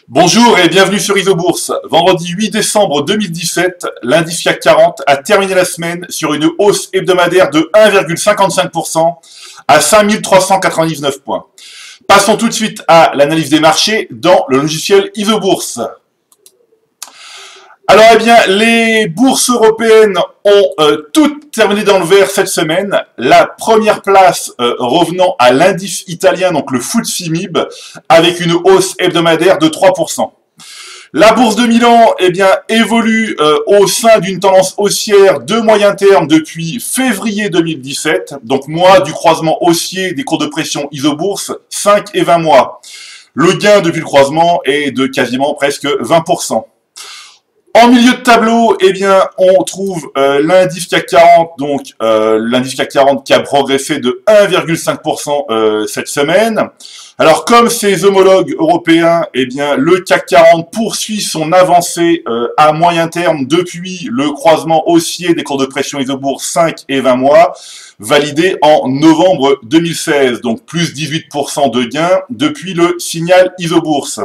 Bonjour et bienvenue sur Isobourse. Vendredi 8 décembre 2017, l'indice CAC 40 a terminé la semaine sur une hausse hebdomadaire de 1,55% à 5399 points. Passons tout de suite à l'analyse des marchés dans le logiciel Isobourse. Alors, eh bien, les bourses européennes ont toutes terminé dans le vert cette semaine. La première place revenant à l'indice italien, donc le FTSE MIB, avec une hausse hebdomadaire de 3%. La bourse de Milan, eh bien, évolue au sein d'une tendance haussière de moyen terme depuis février 2017, donc mois du croisement haussier des cours de pression Isobourse, 5 et 20 mois. Le gain depuis le croisement est de quasiment presque 20%. En milieu de tableau, eh bien, on trouve l'indice CAC 40, donc l'indice CAC 40 qui a progressé de 1,5% cette semaine. Alors, comme ses homologues européens, eh bien, le CAC 40 poursuit son avancée à moyen terme depuis le croisement haussier des cours de pression Isobourse 5 et 20 mois, validé en novembre 2016, donc plus 18% de gain depuis le signal Isobourse.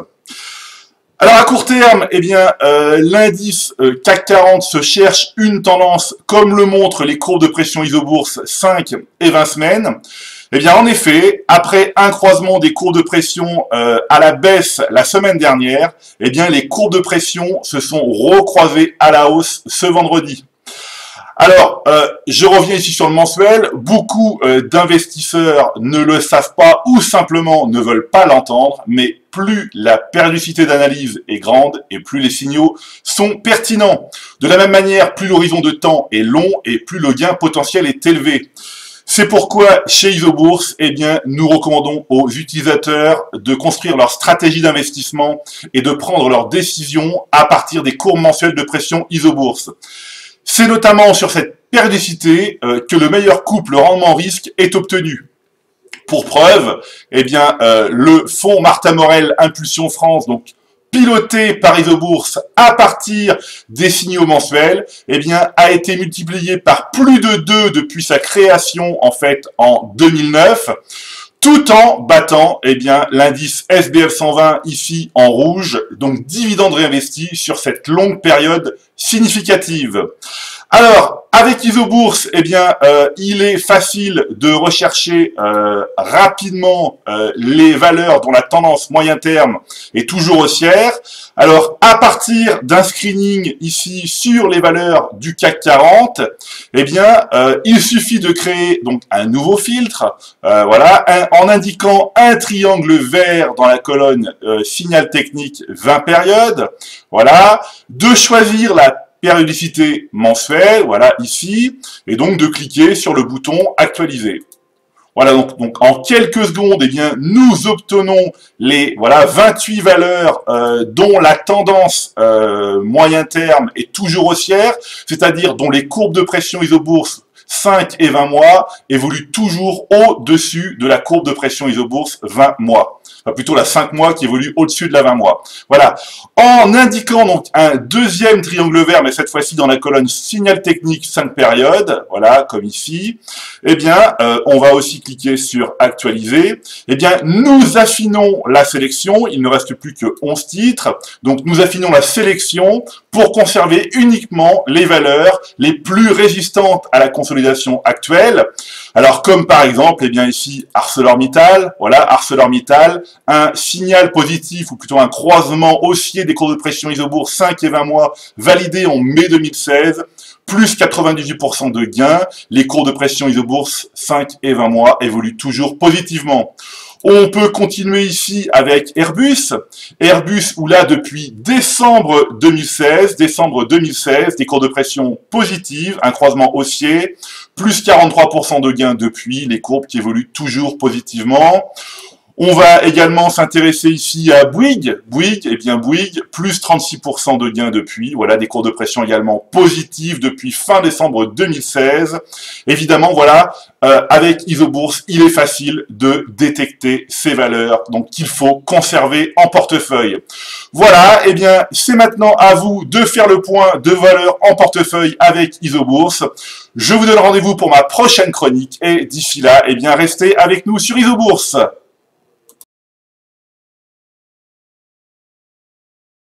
Alors à court terme, eh bien, l'indice CAC 40 se cherche une tendance comme le montrent les courbes de pression Isobourse 5 et 20 semaines. Eh bien, en effet, après un croisement des courbes de pression à la baisse la semaine dernière, eh bien, les courbes de pression se sont recroisées à la hausse ce vendredi. Alors, je reviens ici sur le mensuel. Beaucoup d'investisseurs ne le savent pas ou simplement ne veulent pas l'entendre, mais plus la périodicité d'analyse est grande et plus les signaux sont pertinents. De la même manière, plus l'horizon de temps est long et plus le gain potentiel est élevé. C'est pourquoi, chez Isobourse, eh bien, nous recommandons aux utilisateurs de construire leur stratégie d'investissement et de prendre leurs décisions à partir des courbes mensuelles de pression Isobourse. C'est notamment sur cette périodicité que le meilleur couple rendement-risque est obtenu. Pour preuve, eh bien, le fonds Martin Morel Impulsion France, donc piloté par Isobourse à partir des signaux mensuels, eh bien, a été multiplié par plus de 2 depuis sa création, en fait, en 2009. Tout en battant, eh bien, l'indice SBF 120 ici en rouge, donc dividendes réinvestis sur cette longue période significative. Alors, avec Isobourse, eh bien, il est facile de rechercher rapidement les valeurs dont la tendance moyen terme est toujours haussière. Alors, à partir d'un screening ici sur les valeurs du CAC 40, eh bien, il suffit de créer donc un nouveau filtre, voilà, en indiquant un triangle vert dans la colonne signal technique 20 périodes, voilà, de choisir la périodicité mensuelle, voilà, ici, et donc de cliquer sur le bouton actualiser. Voilà, donc en quelques secondes, eh bien, nous obtenons les, voilà, 28 valeurs dont la tendance moyen terme est toujours haussière, c'est-à-dire dont les courbes de pression Isobourse 5 et 20 mois évoluent toujours au-dessus de la courbe de pression Isobourse 20 mois. Enfin, plutôt la 5 mois qui évolue au-dessus de la 20 mois. Voilà. En indiquant donc un deuxième triangle vert, mais cette fois-ci dans la colonne signal technique 5 périodes, voilà, comme ici, eh bien, on va aussi cliquer sur actualiser. Eh bien, nous affinons la sélection. Il ne reste plus que 11 titres. Donc, nous affinons la sélection pour conserver uniquement les valeurs les plus résistantes à la consolidation actuelle. Alors, comme par exemple, eh bien, ici, ArcelorMittal, voilà, ArcelorMittal, un signal positif, ou plutôt un croisement haussier des cours de pression Isobourse 5 et 20 mois, validé en mai 2016, plus 98% de gains. Les cours de pression Isobourse 5 et 20 mois évoluent toujours positivement. On peut continuer ici avec Airbus. Airbus, où là, depuis décembre 2016, des cours de pression positives, un croisement haussier, plus 43% de gains depuis, les courbes qui évoluent toujours positivement. On va également s'intéresser ici à Bouygues. Bouygues, eh bien Bouygues, plus 36% de gains depuis. Voilà, des cours de pression également positifs depuis fin décembre 2016. Évidemment, voilà, avec Isobourse, il est facile de détecter ces valeurs, donc qu'il faut conserver en portefeuille. Voilà, eh bien, c'est maintenant à vous de faire le point de valeurs en portefeuille avec Isobourse. Je vous donne rendez-vous pour ma prochaine chronique et d'ici là, eh bien, restez avec nous sur Isobourse.